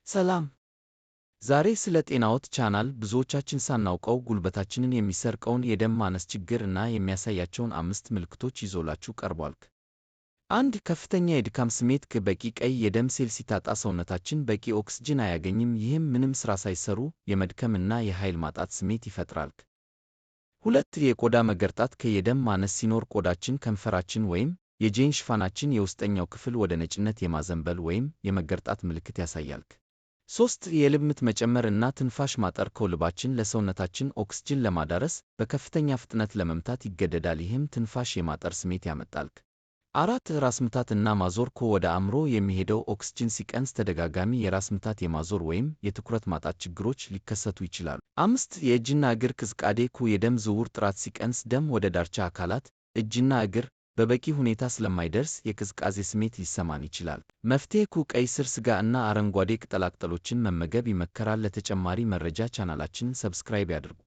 ሰላም። ዛሬ ስለ ጤናዎት ቻናል ብዙዎቻችን ሳናውቀው ጉልበታችንን የሚሰርቀውን የደም ማነስ ችግር እና የሚያሳያቸውን 5 ምልክቶች ይዞላችሁ ቀርቧል። 1. ከፍተኛ የድካም ስሜት በቂ ቀይ የደም ሴል ሲታጣ ሰውነታችን በቂ ኦክስጅን አያገኝም። ይህም ምንም ሥራ ሳይሰሩ የመድከም እና የኃይል ማጣት ስሜት ይፈጥራል። 2. የቆዳ መገርጣት የደም ማነስ ሲኖር ቆዳችን፣ ከንፈራችን ወይም የጄን ሽፋናችን የውስጠኛው ክፍል ወደ ነጭነት የማዘንበል ወይም የመገርጣት ምልክት ያሳያል። 3. የልብ ምት መጨመር እና ትንፋሽ ማጠር ልባችን ለሰውነታችን ኦክስጅን ለማዳረስ በከፍተኛ ፍጥነት ለመምታት ይገደዳል። ይህም ትንፋሽ የማጠር ስሜት ያመጣል። 4. ራስ ምታት እና ማዞር ወደ አእምሮ የሚሄደው ኦክስጅን ሲቀንስ ተደጋጋሚ የራስ ምታት፣ የማዞር ወይም የትኩረት ማጣት ችግሮች ሊከሰቱ ይችላሉ። 5. የእጅና እግር ቅዝቃዜ የደም ዝውውር ጥራት ሲቀንስ ደም ወደ ዳርቻ አካላት እጅና እግር በበቂ ሁኔታ ስለማይደርስ የቅዝቃዜ ስሜት ሊሰማን ይችላል። መፍትሔ ቀይ ስር ስጋ እና አረንጓዴ ቅጠላቅጠሎችን መመገብ ይመከራል። ለተጨማሪ መረጃ ቻናላችንን ሰብስክራይብ ያድርጉ።